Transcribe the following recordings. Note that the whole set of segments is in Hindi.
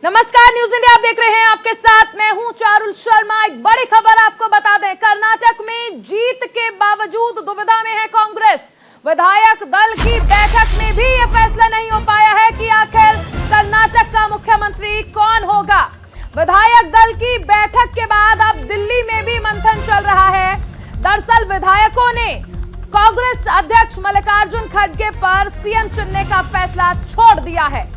नमस्कार, न्यूज इंडिया आप देख रहे हैं। आपके साथ मैं हूं चारुल शर्मा। एक बड़ी खबर आपको बता दें, कर्नाटक में जीत के बावजूद दुविधा में है कांग्रेस। विधायक दल की बैठक में भी यह फैसला नहीं हो पाया है कि आखिर कर्नाटक का मुख्यमंत्री कौन होगा। विधायक दल की बैठक के बाद अब दिल्ली में भी मंथन चल रहा है। दरअसल विधायकों ने कांग्रेस अध्यक्ष मल्लिकार्जुन खड़गे पर सीएम चुनने का फैसला छोड़ दिया है।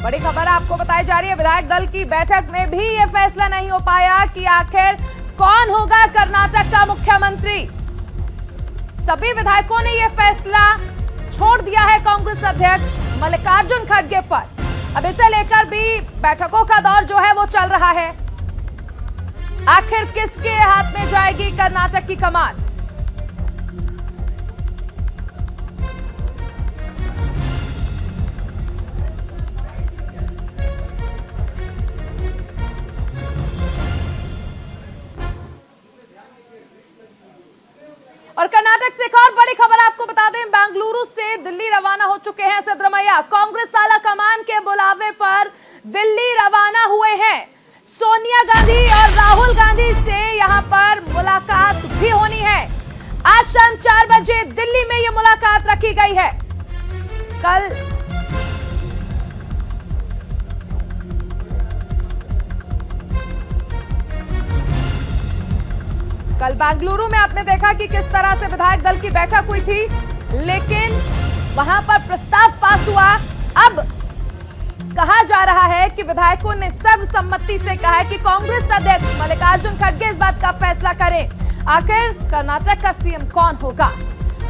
बड़ी खबर आपको बताई जा रही है, विधायक दल की बैठक में भी यह फैसला नहीं हो पाया कि आखिर कौन होगा कर्नाटक का मुख्यमंत्री। सभी विधायकों ने यह फैसला छोड़ दिया है कांग्रेस अध्यक्ष मल्लिकार्जुन खड़गे पर। अब इसे लेकर भी बैठकों का दौर जो है वो चल रहा है। आखिर किसके हाथ में जाएगी कर्नाटक की कमान। और कर्नाटक से एक और बड़ी खबर आपको बता दें, बेंगलुरु से दिल्ली रवाना हो चुके हैं सिद्धरमैया। कांग्रेस आला कमान के बुलावे पर दिल्ली रवाना हुए हैं। सोनिया गांधी और राहुल गांधी से यहां पर मुलाकात भी होनी है। आज शाम 4 बजे दिल्ली में यह मुलाकात रखी गई है। कल बेंगलुरु में आपने देखा कि किस तरह से विधायक दल की बैठक हुई थी, लेकिन वहां पर प्रस्ताव पास हुआ। अब कहा जा रहा है कि विधायकों ने सर्वसम्मति से कहा है कि कांग्रेस अध्यक्ष मल्लिकार्जुन खड़गे इस बात का फैसला करें आखिर कर्नाटक का सीएम कौन होगा।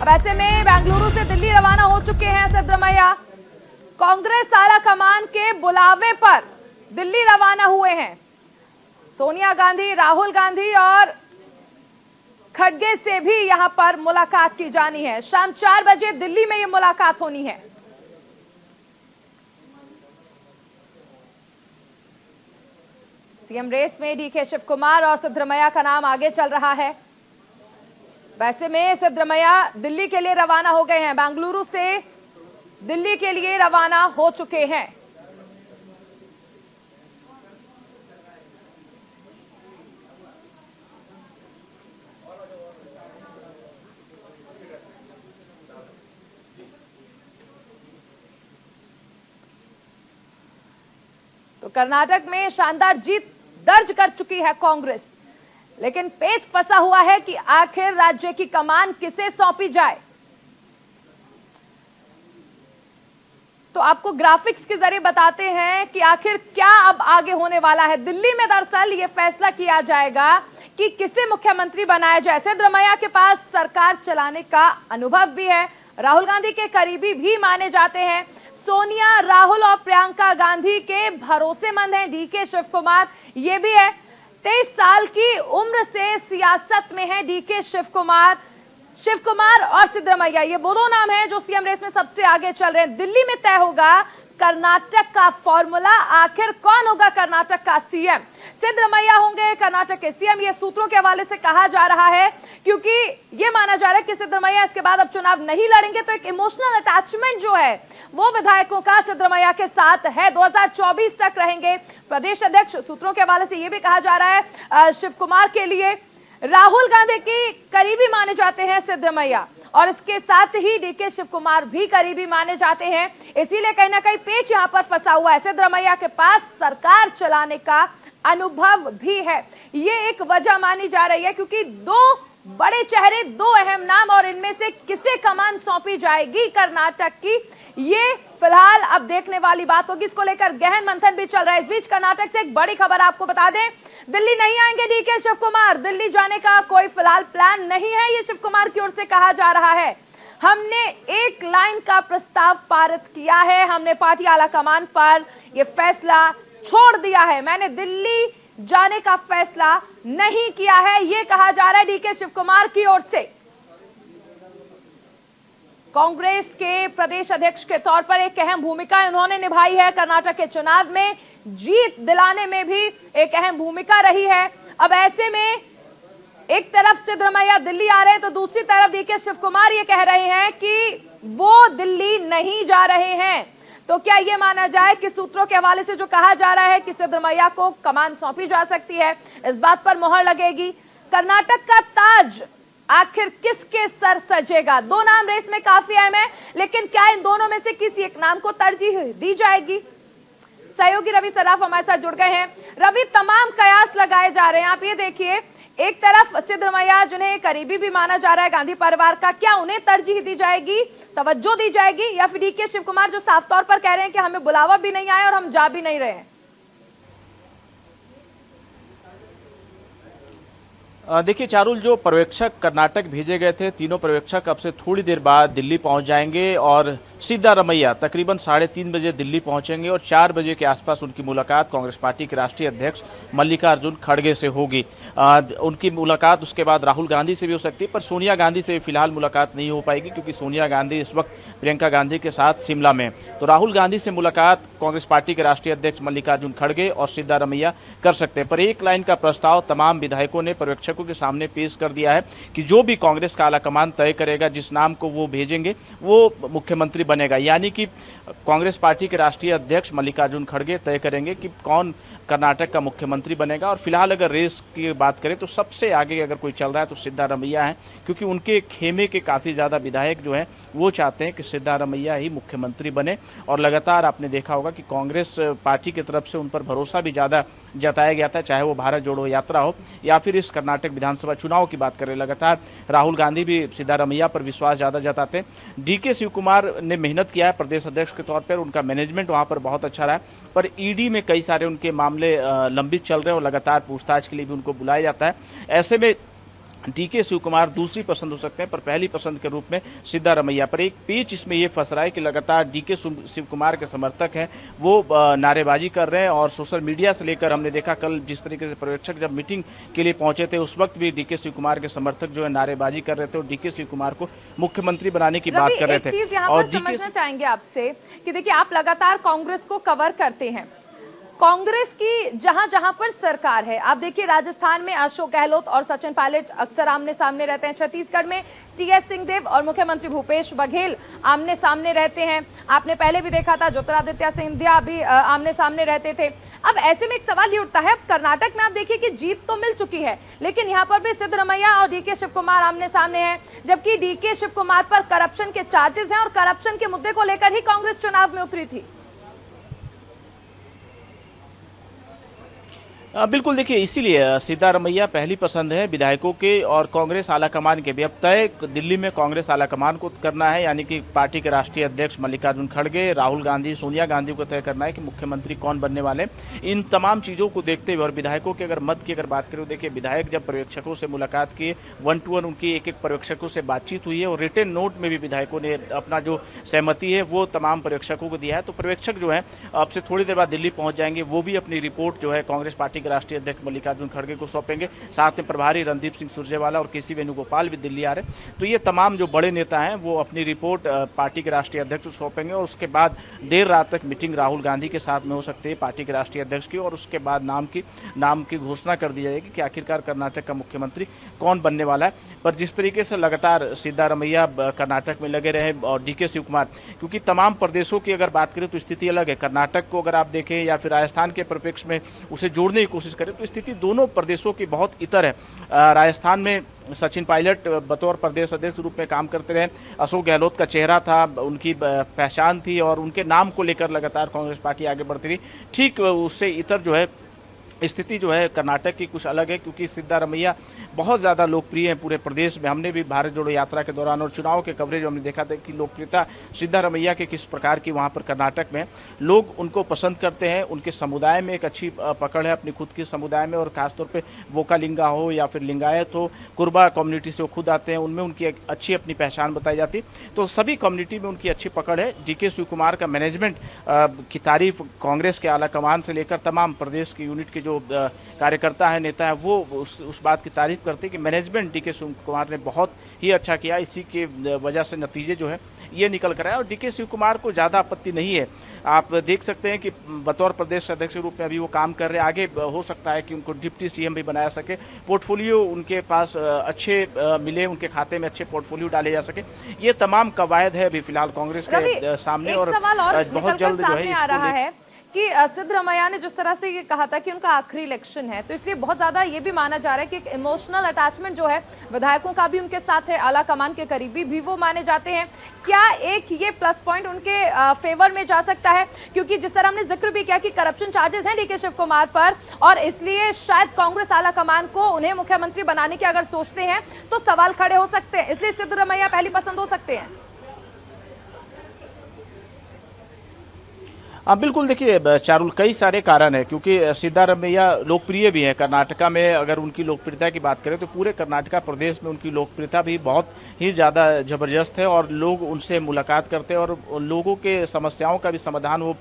अब ऐसे में बेंगलुरु से दिल्ली रवाना हो चुके हैं सिद्धरमैया। कांग्रेस आला कमान के बुलावे पर दिल्ली रवाना हुए हैं। सोनिया गांधी, राहुल गांधी और खड़गे से भी यहां पर मुलाकात की जानी है। शाम 4 बजे दिल्ली में यह मुलाकात होनी है। सीएम रेस में डीके शिव कुमार और सिद्धरमैया का नाम आगे चल रहा है। वैसे में सिद्धरमैया दिल्ली के लिए रवाना हो गए हैं, बेंगलुरु से दिल्ली के लिए रवाना हो चुके हैं। तो कर्नाटक में शानदार जीत दर्ज कर चुकी है कांग्रेस, लेकिन पेच फंसा हुआ है कि आखिर राज्य की कमान किसे सौंपी जाए। तो आपको ग्राफिक्स के जरिए बताते हैं कि आखिर क्या अब आगे होने वाला है। दिल्ली में दरअसल यह फैसला किया जाएगा कि किसे मुख्यमंत्री बनाया जाए। सिद्धरमैया के पास सरकार चलाने का अनुभव भी है, राहुल गांधी के करीबी भी माने जाते हैं। सोनिया, राहुल और प्रियंका गांधी के भरोसेमंद हैं डीके शिव कुमार, ये भी है। 23 साल की उम्र से सियासत में है डीके शिव कुमार और सिद्धरमैया, ये वो दो नाम हैं जो सीएम रेस में सबसे आगे चल रहे हैं। दिल्ली में तय होगा कर्नाटक का फॉर्मूला, आखिर कौन होगा कर्नाटक का सीएम। सिद्धरमैया होंगे कर्नाटक के सीएम, ये सूत्रों के हवाले से कहा जा रहा है, क्योंकि ये माना जा रहा है कि सिद्धरमैया इसके बाद अब चुनाव नहीं लड़ेंगे, तो एक इमोशनल अटैचमेंट जो है वो विधायकों का सिद्धरमैया के साथ है। 2024 तक रहेंगे प्रदेश अध्यक्ष। सूत्रों के हवाले से यह भी कहा जा रहा है शिव कुमार के लिए राहुल गांधी की करीबी माने जाते हैं सिद्धरमैया, और इसके साथ ही डीके शिव कुमार भी करीबी माने जाते हैं। इसीलिए कहीं ना कहीं पेच यहां पर फंसा हुआ है। सिद्धरमैया के पास सरकार चलाने का अनुभव भी है, ये एक वजह मानी जा रही है, क्योंकि दो बड़े चेहरे, दो अहम नाम, और इनमें से किसे कमान सौंपी जाएगी कर्नाटक की, ये फिलहाल अब देखने वाली बात होगी। इसको लेकर गहन मंथन भी चल रहा है। इस बीच कर्नाटक से एक बड़ी खबर आपको बता दें, दिल्ली नहीं आएंगे डीके शिव कुमार। दिल्ली जाने का कोई फिलहाल प्लान नहीं है, ये शिव कुमार की ओर से कहा जा रहा है। हमने एक लाइन का प्रस्ताव पारित किया है, हमने पार्टी आला कमान पर यह फैसला छोड़ दिया है, मैंने दिल्ली जाने का फैसला नहीं किया है, यह कहा जा रहा है डीके शिव कुमार की ओर से। कांग्रेस के प्रदेश अध्यक्ष के तौर पर एक अहम भूमिका उन्होंने निभाई है। कर्नाटक के चुनाव में जीत दिलाने में भी एक अहम भूमिका रही है। अब ऐसे में एक तरफ सिद्धरमैया दिल्ली आ रहे हैं तो दूसरी तरफ डीके शिव कुमार ये कह रहे हैं कि वो दिल्ली नहीं जा रहे हैं। तो क्या ये माना जाए कि सूत्रों के हवाले से जो कहा जा रहा है कि सिद्धरमैया को कमान सौंपी जा सकती है, इस बात पर मोहर लगेगी। कर्नाटक का ताज आखिर किसके सर सजेगा? दो नाम रेस में काफी अहम है, लेकिन क्या इन दोनों में से किसी एक नाम को तरजीह दी जाएगी? सहयोगी रवि सराफ हमारे साथ जुड़ गए हैं। रवि, तमाम कयास लगाए जा रहे हैं। आप ये देखिए, एक तरफ सिद्धरमैया जिन्हें करीबी भी माना जा रहा है गांधी परिवार का, क्या उन्हें तरजीह दी जाएगी, तवज्जो दी जाएगी, या फिर डीके शिव कुमार जो साफ तौर पर कह रहे हैं कि हमें बुलावा भी नहीं आया और हम जा भी नहीं रहे हैं? देखिए चारुल, जो पर्यवेक्षक कर्नाटक भेजे गए थे, तीनों पर्यवेक्षक अब से थोड़ी देर बाद दिल्ली पहुंच जाएंगे और सिद्धरमैया तकरीबन 3:30 बजे दिल्ली पहुंचेंगे और 4 बजे के आसपास उनकी मुलाकात कांग्रेस पार्टी के राष्ट्रीय अध्यक्ष मल्लिकार्जुन खड़गे से होगी। उनकी मुलाकात उसके बाद राहुल गांधी से भी हो सकती है, पर सोनिया गांधी से फिलहाल मुलाकात नहीं हो पाएगी क्योंकि सोनिया गांधी इस वक्त प्रियंका गांधी के साथ शिमला में। तो राहुल गांधी से मुलाकात कांग्रेस पार्टी के राष्ट्रीय अध्यक्ष मल्लिकार्जुन खड़गे और सिद्धरमैया कर सकते हैं। पर एक लाइन का प्रस्ताव तमाम विधायकों ने पर्यवेक्षकों के सामने पेश कर दिया है कि जो भी कांग्रेस का आलाकमान तय करेगा, जिस नाम को वो भेजेंगे वो मुख्यमंत्री बनेगा। यानी कि कांग्रेस पार्टी के राष्ट्रीय अध्यक्ष मल्लिकार्जुन खड़गे तय करेंगे कि कौन कर्नाटक का मुख्यमंत्री बनेगा। और फिलहाल अगर रेस की बात करें तो सबसे आगे अगर कोई चल रहा है तो सिद्धरमैया है, क्योंकि उनके खेमे के काफी ज्यादा विधायक जो हैं वो चाहते हैं कि सिद्धरमैया ही मुख्यमंत्री बने। और लगातार आपने देखा होगा कि कांग्रेस पार्टी की तरफ से उन पर भरोसा भी ज्यादा जताया गया था, चाहे वो भारत जोड़ो यात्रा हो या फिर इस कर्नाटक विधानसभा चुनाव की बात करें। लगातार राहुल गांधी भी सिद्धरमैया पर विश्वास ज्यादा जताते हैं। डीके शिव कुमार ने मेहनत किया है प्रदेश अध्यक्ष के तौर पर, उनका मैनेजमेंट वहां पर बहुत अच्छा रहा है, पर ईडी में कई सारे उनके मामले लंबित चल रहे हैं और लगातार पूछताछ के लिए भी उनको बुलाया जाता है। ऐसे में डीके शिव कुमार दूसरी पसंद हो सकते हैं, पर पहली पसंद के रूप में सिद्धरमैया। पर एक पेच इसमें यह फंस रहा है कि लगातार डीके शिव कुमार के समर्थक हैं वो नारेबाजी कर रहे हैं और सोशल मीडिया से लेकर हमने देखा कल जिस तरीके से पर्यवेक्षक जब मीटिंग के लिए पहुंचे थे उस वक्त भी डीके शिव कुमार के समर्थक जो है नारेबाजी कर रहे थे और डीके शिव कुमार को मुख्यमंत्री बनाने की बात कर रहे थे। और समझना चाहेंगे आपसे कि देखिए, आप लगातार कांग्रेस को कवर करते हैं, कांग्रेस की जहां जहां पर सरकार है, आप देखिए राजस्थान में अशोक गहलोत और सचिन पायलट अक्सर आमने सामने रहते हैं, छत्तीसगढ़ में टीएस सिंहदेव और मुख्यमंत्री भूपेश बघेल आमने सामने रहते हैं। आपने पहले भी देखा था ज्योतिरादित्य सिंधिया भी आमने सामने रहते थे। अब ऐसे में एक सवाल ये उठता है, अब कर्नाटक में आप देखिए कि जीत तो मिल चुकी है, लेकिन यहाँ पर भी सिद्धरमैया और डीके शिव कुमार आमने सामने हैं, जबकि डीके शिव कुमार पर करप्शन के चार्जेस हैं और करप्शन के मुद्दे को लेकर ही कांग्रेस चुनाव में उतरी थी। बिल्कुल, देखिए इसीलिए सिद्धरमैया पहली पसंद है विधायकों के और कांग्रेस आलाकमान के भी। अब तय दिल्ली में कांग्रेस आलाकमान को करना है, यानी कि पार्टी के राष्ट्रीय अध्यक्ष मल्लिकार्जुन खड़गे, राहुल गांधी, सोनिया गांधी को तय करना है कि मुख्यमंत्री कौन बनने वाले। इन तमाम चीज़ों को देखते हुए और विधायकों के अगर मत की अगर बात करें, देखिए विधायक जब पर्यवेक्षकों से मुलाकात किए, 1 to 1 उनकी एक एक पर्यवेक्षकों से बातचीत हुई है और रिटन नोट में भी विधायकों ने अपना जो सहमति है वो तमाम पर्यवेक्षकों को दिया है। तो पर्यवेक्षक जो है अब से थोड़ी देर बाद दिल्ली पहुंच जाएंगे, वो भी अपनी रिपोर्ट जो है कांग्रेस पार्टी के राष्ट्रीय अध्यक्ष मल्लिकार्जुन खड़गे को सौंपेंगे। साथ में प्रभारी रणदीप सिंह सुरजेवाला और केसी वेणुगोपाल भी दिल्ली आ रहे हैं। तो ये तमाम जो बड़े नेता हैं वो अपनी रिपोर्ट पार्टी के राष्ट्रीय अध्यक्ष को सौंपेंगे और उसके बाद देर रात तक मीटिंग राहुल गांधी के साथ में हो सकती है पार्टी के राष्ट्रीय अध्यक्ष की, और उसके बाद नाम की घोषणा कर दी जाएगी कि आखिरकार कर्नाटक का मुख्यमंत्री कौन बनने वाला है। पर जिस तरीके से लगातार सिद्धरमैया कर्नाटक में लगे रहे और डीके शिव कुमार, क्योंकि तमाम प्रदेशों की अगर बात करें तो स्थिति अलग है। कर्नाटक को अगर आप देखें या फिर राजस्थान के परिप्रेक्ष्य में उसे जोड़ने की कोशिश करें तो स्थिति दोनों प्रदेशों की बहुत इतर है। राजस्थान में सचिन पायलट बतौर प्रदेश अध्यक्ष रूप में काम करते रहे, अशोक गहलोत का चेहरा था, उनकी पहचान थी और उनके नाम को लेकर लगातार कांग्रेस पार्टी आगे बढ़ती रही। ठीक उससे इतर जो है स्थिति जो है कर्नाटक की कुछ अलग है, क्योंकि सिद्धरमैया बहुत ज़्यादा लोकप्रिय है पूरे प्रदेश में। हमने भी भारत जोड़ो यात्रा के दौरान और चुनाव के कवरेज हमने देखा था कि लोकप्रियता सिद्धरमैया के किस प्रकार की वहाँ पर कर्नाटक में लोग उनको पसंद करते हैं। उनके समुदाय में एक अच्छी पकड़ है अपनी खुद के समुदाय में, और खासतौर पर वोकालिंगा हो या फिर लिंगायत हो, कुर्बा कम्युनिटी से वो खुद आते हैं, उनमें उनकी एक अच्छी अपनी पहचान बताई जाती। तो सभी कम्युनिटी में उनकी अच्छी पकड़ है। डीके शिव कुमार का मैनेजमेंट की तारीफ कांग्रेस के आला कमान से लेकर तमाम प्रदेश के यूनिट के जो कार्यकर्ता है, नेता है, वो उस बात की तारीफ करते हैं कि मैनेजमेंट डीके शिव कुमार ने बहुत ही अच्छा किया, इसी के वजह से नतीजे जो है ये निकल कर आए और डीके शिव कुमार को ज़्यादा आपत्ति नहीं है। आप देख सकते हैं कि बतौर प्रदेश अध्यक्ष के रूप में अभी वो काम कर रहे हैं, आगे हो सकता है कि उनको डिप्टी सीएम भी बनाया सके, पोर्टफोलियो उनके पास अच्छे मिले, उनके खाते में अच्छे पोर्टफोलियो डाले जा सके। ये तमाम कवायद है अभी फिलहाल कांग्रेस के सामने और बहुत जल्द जो है आ रहा है कि सिद्धरमैया ने जिस तरह से ये कहा था कि उनका आखिरी इलेक्शन है, तो इसलिए बहुत ज्यादा ये भी माना जा रहा है कि एक इमोशनल अटैचमेंट जो है विधायकों का भी उनके साथ है, आला कमान के करीबी भी वो माने जाते हैं। क्या एक ये प्लस पॉइंट उनके फेवर में जा सकता है? क्योंकि जिस तरह हमने जिक्र भी किया कि करप्शन चार्जेस हैं डीके शिव कुमार पर और इसलिए शायद कांग्रेस आला कमान को उन्हें मुख्यमंत्री बनाने के अगर सोचते हैं तो सवाल खड़े हो सकते हैं, इसलिए सिद्धरमैया पहली पसंद हो सकते हैं। हाँ बिल्कुल, देखिए चारुल, कई सारे कारण है क्योंकि सिद्धारमैया लोकप्रिय भी है। कर्नाटका में अगर उनकी लोकप्रियता की बात करें तो पूरे कर्नाटका प्रदेश में उनकी लोकप्रियता भी बहुत ही ज़्यादा ज़बरदस्त है और लोग उनसे मुलाकात करते हैं और लोगों के समस्याओं का भी समाधान वो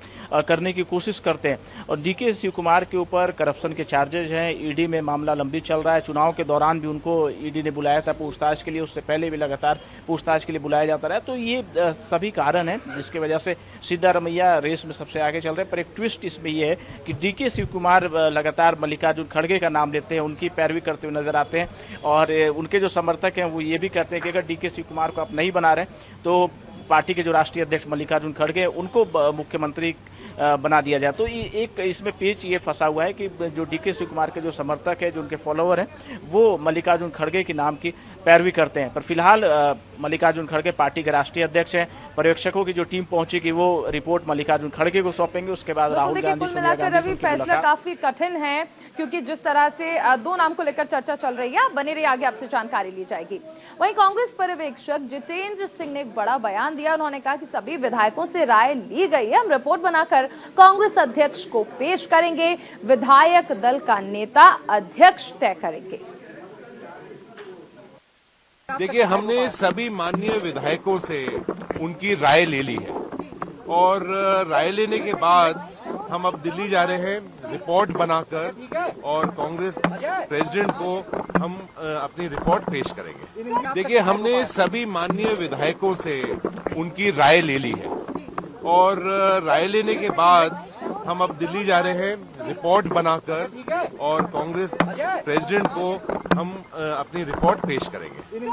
करने की कोशिश करते हैं। और डीके शिव कुमार के ऊपर करप्शन के चार्जेज हैं, ईडी में मामला लंबी चल रहा है, चुनाव के दौरान भी उनको ईडी ने बुलाया था पूछताछ के लिए, उससे पहले भी लगातार पूछताछ के लिए बुलाया जाता रहा। तो ये सभी कारण हैं जिसकी वजह से सिद्धारमैया रेस में सबसे आगे चल रहे हैं। पर एक ट्विस्ट इसमें यह है कि डीके शिव कुमार लगातार मल्लिकार्जुन खड़गे का नाम लेते हैं, उनकी पैरवी करते हुए नजर आते हैं और उनके जो समर्थक हैं वो ये भी कहते हैं कि अगर डीके शिव कुमार को आप नहीं बना रहे तो पार्टी के जो राष्ट्रीय अध्यक्ष मल्लिकार्जुन खड़गे उनको मुख्यमंत्री बना दिया जाए। तो एक इसमें पेच ये फंसा हुआ है कि जो डीके शिव कुमार के जो समर्थक है, जो उनके फॉलोअर हैं, वो मल्लिकार्जुन खड़गे के नाम की पैरवी करते हैं। पर फिलहाल मल्लिकार्जुन खड़गे पार्टी के राष्ट्रीय अध्यक्ष हैं। पर्यवेक्षकों की जो टीम पहुंचेगी वो रिपोर्ट मल्लिकार्जुन खड़गे को सौंपेंगे, उसके बाद राहुल गांधी, सोनिया गांधी से फैसला काफी कठिन है क्योंकि जिस तरह से दो नाम को लेकर चर्चा चल रही है, बने रही, आगे आपसे जानकारी ली जाएगी। वहीं कांग्रेस पर्यवेक्षक जितेंद्र सिंह ने एक बड़ा बयान दिया। उन्होंने कहा कि सभी विधायकों से राय ली गई है, हम रिपोर्ट बनाकर कांग्रेस अध्यक्ष को पेश करेंगे, विधायक दल का नेता अध्यक्ष तय करेंगे। देखिए, हमने सभी माननीय विधायकों से उनकी राय ले ली है और राय लेने के बाद हम अब दिल्ली जा रहे हैं रिपोर्ट बनाकर और कांग्रेस प्रेसिडेंट को हम अपनी रिपोर्ट पेश करेंगे। देखिए, हमने सभी माननीय विधायकों से उनकी राय ले ली है और राय लेने के बाद हम अब दिल्ली जा रहे हैं रिपोर्ट बनाकर और कांग्रेस प्रेसिडेंट को हम अपनी रिपोर्ट पेश करेंगे।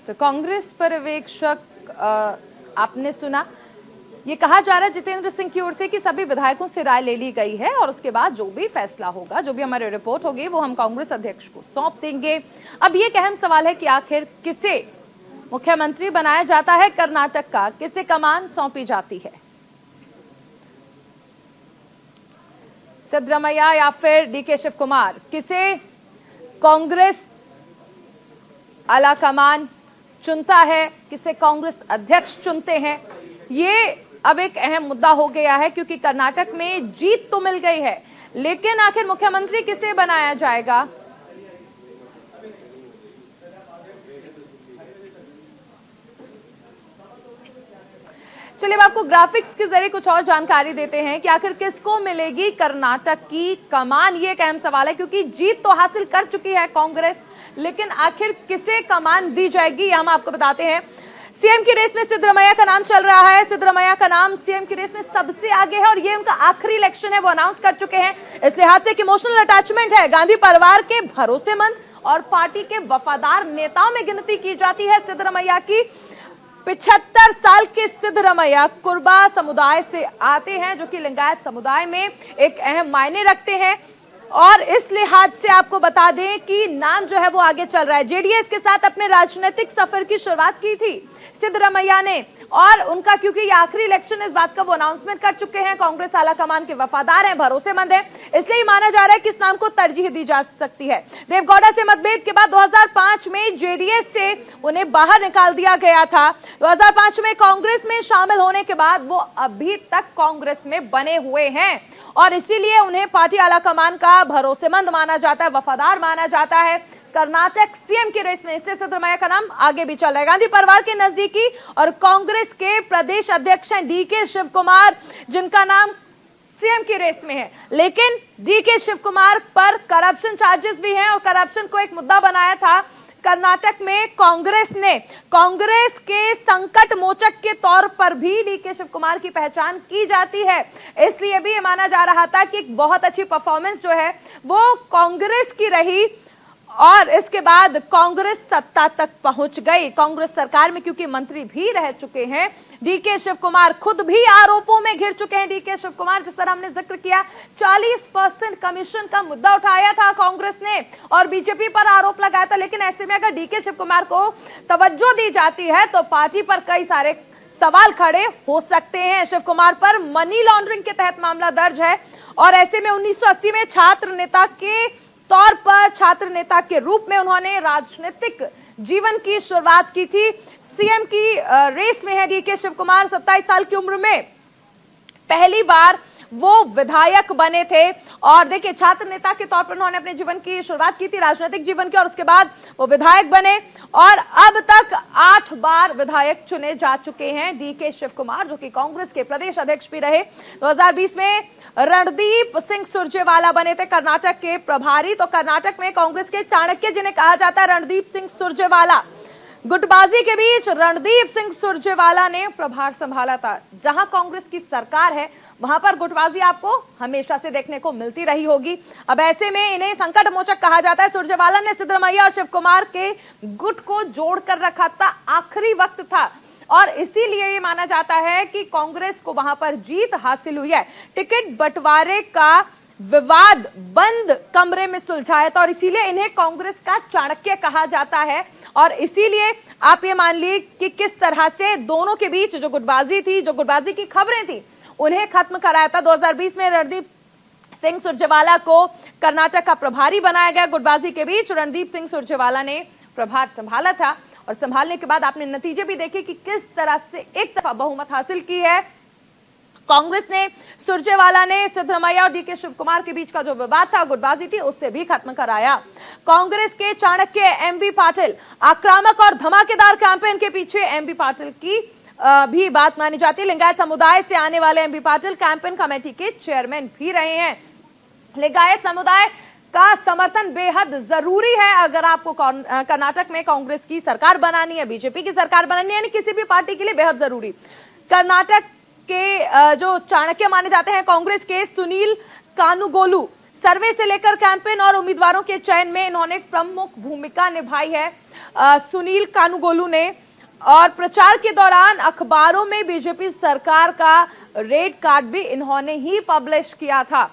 तो कांग्रेस पर्यवेक्षक आपने सुना, ये कहा जा रहा है जितेंद्र सिंह की ओर से कि सभी विधायकों से राय ले ली गई है और उसके बाद जो भी फैसला होगा, जो भी हमारी रिपोर्ट होगी, वो हम कांग्रेस अध्यक्ष को सौंप देंगे। अब ये एक अहम सवाल है कि आखिर किसे मुख्यमंत्री बनाया जाता है कर्नाटक का, किसे कमान सौंपी जाती है, सिद्धरमैया या फिर डीके शिव कुमार? किसे कांग्रेस आला कमान चुनता है, किसे कांग्रेस अध्यक्ष चुनते हैं? ये अब एक अहम मुद्दा हो गया है क्योंकि कर्नाटक में जीत तो मिल गई है, लेकिन आखिर मुख्यमंत्री किसे बनाया जाएगा? चलिए अब आपको ग्राफिक्स के जरिए कुछ और जानकारी देते हैं कि आखिर किसको मिलेगी कर्नाटक की कमान। ये एक अहम सवाल है क्योंकि जीत तो हासिल कर चुकी है कांग्रेस, लेकिन आखिर किसे कमान दी जाएगी हम आपको बताते हैं। सीएम की रेस में सिद्धरमैया का नाम चल रहा है। सिद्धरमैया का नाम सीएम की रेस में सबसे आगे है और ये उनका आखिरी इलेक्शन है, वो अनाउंस कर चुके हैं। इस लिहाज से एक इमोशनल अटैचमेंट है। गांधी परिवार के भरोसेमंद और पार्टी के वफादार नेताओं में गिनती की जाती है सिद्धरमैया की। 75 साल के सिद्धरमैया कुर्बा समुदाय से आते हैं, जो कि लिंगायत समुदाय में एक अहम मायने रखते हैं और इस लिहाज से आपको बता दें कि नाम जो है वो आगे चल रहा है। जेडीएस के साथ अपने राजनीतिक सफर की शुरुआत की थी सिद्धरमैया ने और उनका, क्योंकि ये आखिरी इलेक्शन, इस बात का वो अनाउंसमेंट कर चुके हैं। कांग्रेस आला कमान के वफादार हैं, भरोसेमंद हैं, इसलिए माना जा रहा है कि इस नाम को तरजीह दी जा सकती है। देवगौड़ा से मतभेद के बाद 2005 में जेडीएस से उन्हें बाहर निकाल दिया गया था। 2005 में कांग्रेस में शामिल होने के बाद वो अभी तक कांग्रेस में बने हुए हैं और इसीलिए उन्हें पार्टी आला कमान का भरोसेमंद माना जाता है, वफादार माना जाता है कर्नाटक सीएम की रेस में। इसलिए सिद्धरमैया का नाम आगे भी चल रहा है। गांधी परिवार के नजदीकी और कांग्रेस के प्रदेश अध्यक्ष हैं डीके शिव कुमार, जिनका नाम सीएम की रेस में है। लेकिन डीके शिव कुमार पर करप्शन चार्जेस भी हैं और करप्शन को एक मुद्दा बनाया था कर्नाटक में कांग्रेस ने। कांग्रेस के संकट मोचक के तौर पर भी डीके शिव कुमार की पहचान की जाती है, इसलिए भी ये माना जा रहा था कि एक बहुत अच्छी परफॉर्मेंस जो है वो कांग्रेस की रही और इसके बाद कांग्रेस सत्ता तक पहुंच गई। कांग्रेस सरकार में क्योंकि मंत्री भी रह चुके हैं डीके शिव कुमार, खुद भी आरोपों में घिर चुके हैं डीके शिव कुमार। जिस तरह हमने जिक्र किया 40% कमीशन का मुद्दा उठाया था कांग्रेस ने और बीजेपी पर आरोप लगाया था। लेकिन ऐसे में अगर डीके शिव कुमार को तवज्जो दी जाती है तो पार्टी पर कई सारे सवाल खड़े हो सकते हैं। शिव कुमार पर मनी लॉन्ड्रिंग के तहत मामला दर्ज है और ऐसे में 1980 में छात्र नेता के तौर पर, छात्र नेता के रूप में उन्होंने राजनीतिक जीवन की शुरुआत की थी। सीएम की रेस में है डीके शिव कुमार। 27 साल की उम्र में पहली बार वो विधायक बने थे और देखिए छात्र नेता के तौर पर उन्होंने अपने जीवन की शुरुआत की थी, राजनीतिक जीवन की, और उसके बाद वो विधायक बने और अब तक 8 बार विधायक चुने जा चुके हैं डीके शिव कुमार, जो कि कांग्रेस के प्रदेश अध्यक्ष भी रहे। 2020 में रणदीप सिंह सुरजेवाला बने थे कर्नाटक के प्रभारी। तो कर्नाटक में कांग्रेस के चाणक्य जिन्हें कहा जाता है रणदीप सिंह सुरजेवाला, गुटबाजी के बीच रणदीप सिंह सुरजेवाला ने प्रभार संभाला था। जहां कांग्रेस की सरकार है वहां पर गुटबाजी आपको हमेशा से देखने को मिलती रही होगी। अब ऐसे में इन्हें संकट मोचक कहा जाता है। सुरजेवाला ने सिद्धरमैया और शिव कुमार के गुट को जोड़कर रखा था, आखिरी वक्त था और इसीलिए ये माना जाता है कि कांग्रेस को वहां पर जीत हासिल हुई है। टिकट बंटवारे का विवाद बंद कमरे में सुलझाया था और इसीलिए इन्हें कांग्रेस का चाणक्य कहा जाता है। और इसीलिए आप ये मान ली कि किस तरह से दोनों के बीच जो गुटबाजी थी, जो गुटबाजी की खबरें थी, उन्हें खत्म कराया था। 2020 में रणदीप सिंह सुरजेवाला को कर्नाटक का प्रभारी बनाया गया। गुटबाजी के बीच रणदीप सिंह सुरजेवाला ने प्रभार संभाला था और संभालने के बाद आपने नतीजे भी देखे कि किस तरह से एक तरफा बहुमत हासिल की है कांग्रेस ने। सुरजेवाला ने सिद्धरमैया और डीके शिव कुमार के बीच का जो विवाद था, गुटबाजी थी, उससे भी खत्म कराया। कांग्रेस के चाणक्य एमबी पाटिल, आक्रामक और धमाकेदार कैंपेन के पीछे एमबी पाटिल की भी बात मानी जाती है। लिंगायत समुदाय से आने वाले एमबी पाटिल कैंपेन कमेटी के चेयरमैन भी रहे हैं। लिंगायत समुदाय का समर्थन बेहद जरूरी है अगर आपको कर्नाटक में कांग्रेस की सरकार बनानी है, बीजेपी की सरकार बनानी है, यानी किसी भी पार्टी के लिए बेहद जरूरी। कर्नाटक के जो चाणक्य माने जाते हैं कांग्रेस के सुनील कानुगोलू, सर्वे से लेकर कैंपेन और उम्मीदवारों के चयन में इन्होंने एक प्रमुख भूमिका निभाई है सुनील कानुगोलू ने। और प्रचार के दौरान अखबारों में बीजेपी सरकार का रेड कार्ड भी इन्होंने ही पब्लिश किया था।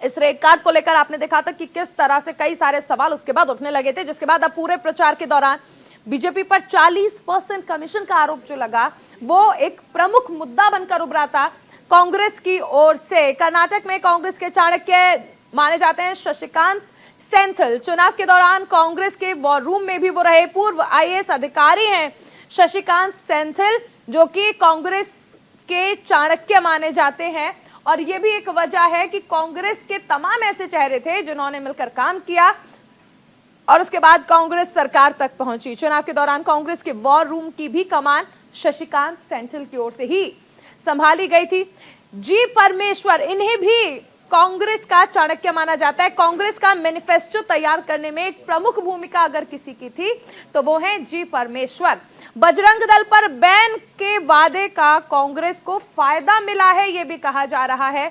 इस रेड कार्ड को लेकर आपने देखा था कि किस तरह से कई सारे सवाल उसके बाद उठने लगे थे, जिसके बाद अब पूरे प्रचार के दौरान बीजेपी पर 40% कमीशन का आरोप जो लगा वो एक प्रमुख मुद्दा बनकर उभरा था कांग्रेस की ओर से। कर्नाटक में कांग्रेस के चाणक्य माने जाते हैं शशिकांत सेंथिल। चुनाव के दौरान कांग्रेस के वॉर रूम में भी वो रहे। पूर्व आईएएस अधिकारी हैं शशिकांत सेंथिल, जो कि कांग्रेस के चाणक्य माने जाते हैं और ये भी एक वजह है कि कांग्रेस के तमाम ऐसे चेहरे थे जिन्होंने मिलकर काम किया और उसके बाद कांग्रेस सरकार तक पहुंची। चुनाव के दौरान कांग्रेस के वॉर रूम की भी कमान शशिकांत सेंथिल की ओर से ही संभाली गई थी। जी परमेश्वर, इन्हें भी कांग्रेस का चाणक्य माना जाता है। कांग्रेस का मैनिफेस्टो तैयार करने में एक प्रमुख भूमिका अगर किसी की थी तो वो है जी परमेश्वर। बजरंग दल पर बैन के वादे का कांग्रेस को फायदा मिला है, यह भी कहा जा रहा है।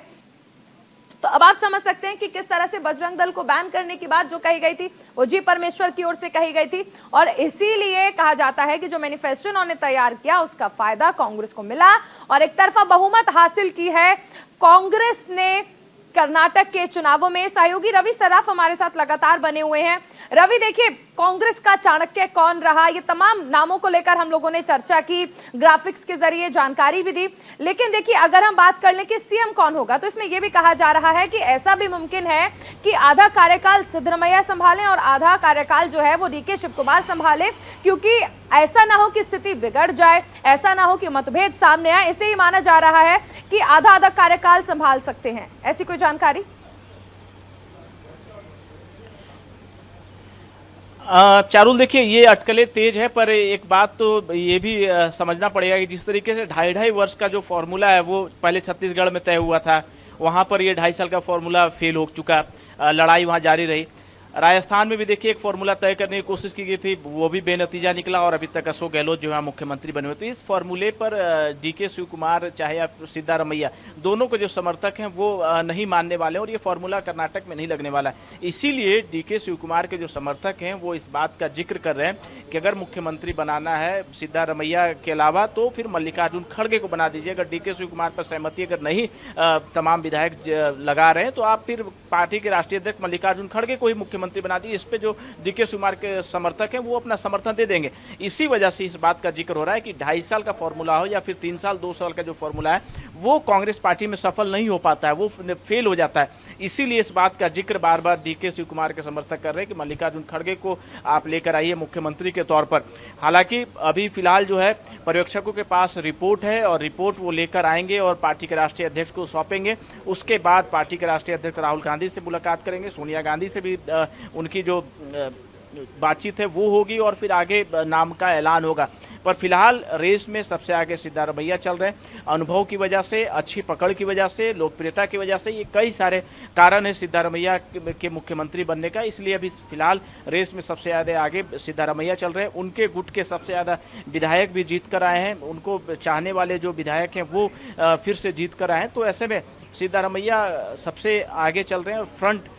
तो अब आप समझ सकते हैं कि किस तरह से बजरंग दल को बैन करने की बात जो कही गई थी वो जी परमेश्वर की ओर से कही गई थी और इसीलिए कहा जाता है कि जो मैनिफेस्टो उन्होंने तैयार किया उसका फायदा कांग्रेस को मिला और एक तरफा बहुमत हासिल की है कांग्रेस ने। कर्नाटक के चुनावों में सहयोगी रवि सराफ हमारे साथ लगातार बने हुए हैं। रवि, देखिए कांग्रेस का चाणक्य कौन रहा, ये तमाम नामों को लेकर हम लोगों ने चर्चा की, ग्राफिक्स के जरिए जानकारी भी दी, लेकिन देखिए अगर हम बात कर लें कि सीएम कौन होगा तो इसमें यह भी कहा जा रहा है कि ऐसा भी मुमकिन है कि आधा कार्यकाल सिद्धरमैया संभालें और आधा कार्यकाल जो है वो डीके शिव कुमार संभाले, क्योंकि ऐसा ना हो कि स्थिति बिगड़ जाए, ऐसा ना हो कि मतभेद सामने आए, इसलिए माना जा रहा है कि आधा आधा कार्यकाल संभाल सकते हैं। ऐसी कोई जानकारी? चारुल, देखिए ये अटकलें तेज है, पर एक बात तो ये भी समझना पड़ेगा कि जिस तरीके से 2.5 वर्ष का जो फॉर्मूला है वो पहले छत्तीसगढ़ में तय हुआ था वहां पर ये 2.5 साल का फॉर्मूला फेल हो चुका, लड़ाई वहां जारी रही। राजस्थान में भी देखिए एक फॉर्मूला तय करने की कोशिश की गई थी, वो भी बेनतीजा निकला और अभी तक अशोक गहलोत जो है मुख्यमंत्री बने हुए। तो इस फॉर्मूले पर डीके शिव कुमार चाहे या सिद्धारमैया, दोनों के जो समर्थक हैं वो नहीं मानने वाले हैं और ये फॉर्मूला कर्नाटक में नहीं लगने वाला है। इसीलिए डीके शिव कुमार के जो समर्थक हैं वो इस बात का जिक्र कर रहे हैं कि अगर मुख्यमंत्री बनाना है सिद्धारमैया के अलावा तो फिर मल्लिकार्जुन खड़गे को बना दीजिए। अगर डीके शिव कुमार पर सहमति अगर नहीं तमाम विधायक लगा रहे हैं तो आप फिर पार्टी के राष्ट्रीय अध्यक्ष मल्लिकार्जुन खड़गे को ही मुख्यमंत्री बना दी। इस पे जो डीके शिव कुमार के समर्थक हैं वो अपना समर्थन दे देंगे। इसी वजह से इस बात का जिक्र हो रहा है कि 2.5 साल का फॉर्मूला हो या फिर 3 साल 2 साल का जो फॉर्मूला है वो कांग्रेस पार्टी में सफल नहीं हो पाता है, वो फेल हो जाता है। इसीलिए इस बात का जिक्र बार बार डीके शिव कुमार के समर्थक कर रहे हैं कि मल्लिकार्जुन खड़गे को आप लेकर आइए मुख्यमंत्री के तौर पर। हालांकि अभी फिलहाल जो है पर्यवेक्षकों के पास रिपोर्ट है और रिपोर्ट वो लेकर आएंगे और पार्टी के राष्ट्रीय अध्यक्ष को सौंपेंगे। उसके बाद पार्टी के राष्ट्रीय अध्यक्ष राहुल गांधी से मुलाकात करेंगे, सोनिया गांधी से भी उनकी जो बातचीत है वो होगी और फिर आगे नाम का ऐलान होगा। पर फिलहाल रेस में सबसे आगे सिद्धारमैया चल रहे हैं। अनुभव की वजह से, अच्छी पकड़ की वजह से, लोकप्रियता की वजह से, ये कई सारे कारण है सिद्धारमैया के मुख्यमंत्री बनने का। इसलिए अभी फिलहाल रेस में सबसे ज्यादा आगे सिद्धारमैया चल रहे हैं। उनके गुट के सबसे ज्यादा विधायक भी जीत कर आए हैं, उनको चाहने वाले जो विधायक हैं वो फिर से जीत कर आए हैं। तो ऐसे में सिद्धारमैया सबसे आगे चल रहे हैं और फ्रंट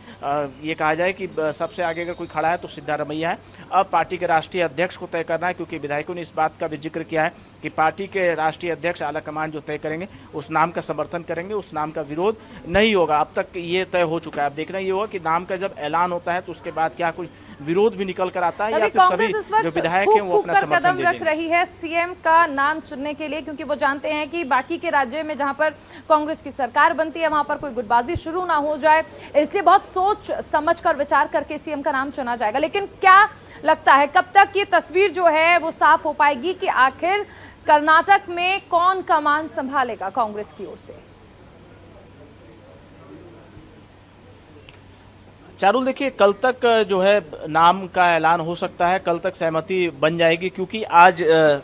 ये कहा जाए कि सबसे आगे अगर कोई खड़ा है तो सिद्धारमैया है। अब पार्टी के राष्ट्रीय अध्यक्ष को तय करना है, क्योंकि विधायकों ने इस बात का भी जिक्र किया है कि पार्टी के राष्ट्रीय अध्यक्ष आलाकमान जो तय करेंगे उस नाम का समर्थन करेंगे, उस नाम का विरोध नहीं होगा। अब तक ये तय हो चुका है। अब देखना ये होगा कि नाम का जब ऐलान होता है तो उसके बाद क्या कुछ विरोध भी निकल कर आता है या फिर सभी जो विधायक हैं वो अपना समर्थन कदम रख रही है सीएम का नाम चुनने के लिए, क्योंकि वो जानते हैं कि बाकी के राज्य में जहां पर कांग्रेस की सरकार बनती है वहां पर कोई गुटबाजी शुरू ना हो जाए, इसलिए बहुत सोच समझ कर विचार करके सीएम का नाम चुना जाएगा। लेकिन क्या लगता है कब तक ये तस्वीर जो है वो साफ हो पाएगी कि आखिर कर्नाटक में कौन कमान संभालेगा कांग्रेस की ओर से? चारुल देखिए, कल तक जो है नाम का ऐलान हो सकता है, कल तक सहमति बन जाएगी, क्योंकि आज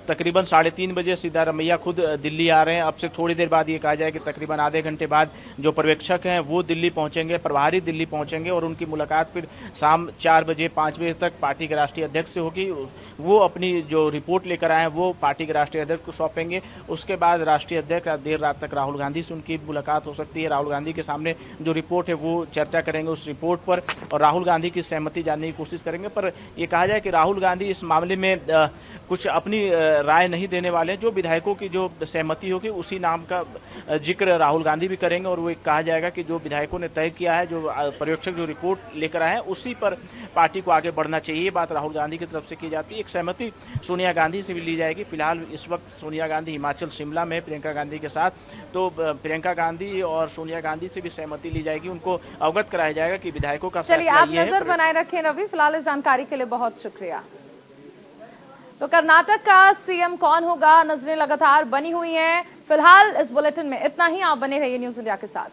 तकरीबन 3:30 बजे सिद्धारमैया खुद दिल्ली आ रहे हैं। अब से थोड़ी देर बाद ये कहा जाए कि तकरीबन आधे घंटे बाद जो पर्यवेक्षक हैं वो दिल्ली पहुंचेंगे, प्रभारी दिल्ली पहुंचेंगे और उनकी मुलाकात फिर शाम 4 बजे 5 बजे तक पार्टी के राष्ट्रीय अध्यक्ष से होगी। वो अपनी जो रिपोर्ट लेकर आए हैं वो पार्टी के राष्ट्रीय अध्यक्ष को सौंपेंगे। उसके बाद राष्ट्रीय अध्यक्ष देर रात तक राहुल गांधी से उनकी मुलाकात हो सकती है। राहुल गांधी के सामने जो रिपोर्ट है वो चर्चा करेंगे उस रिपोर्ट पर और राहुल गांधी की सहमति जानने की कोशिश करेंगे। पर यह कहा जाए कि राहुल गांधी इस मामले में कुछ अपनी राय नहीं देने वाले हैं। जो विधायकों की जो सहमति होगी उसी नाम का जिक्र राहुल गांधी भी करेंगे और वो कहा जाएगा कि जो विधायकों ने तय किया है, जो पर्यवेक्षक जो रिपोर्ट लेकर आए हैं उसी पर पार्टी को आगे बढ़ना चाहिए। ये बात राहुल गांधी की तरफ से की जाती है। एक सहमति सोनिया गांधी से भी ली जाएगी। फिलहाल इस वक्त सोनिया गांधी हिमाचल शिमला में प्रियंका गांधी के साथ, तो प्रियंका गांधी और सोनिया गांधी से भी सहमति ली जाएगी। उनको अवगत कराया जाएगा कि विधायकों का चलिए आप नजर बनाए रखें रवि। फिलहाल इस जानकारी के लिए बहुत शुक्रिया। तो कर्नाटक का सीएम कौन होगा, नजरें लगातार बनी हुई हैं। फिलहाल इस बुलेटिन में इतना ही। आप बने रहिए न्यूज़ इंडिया के साथ।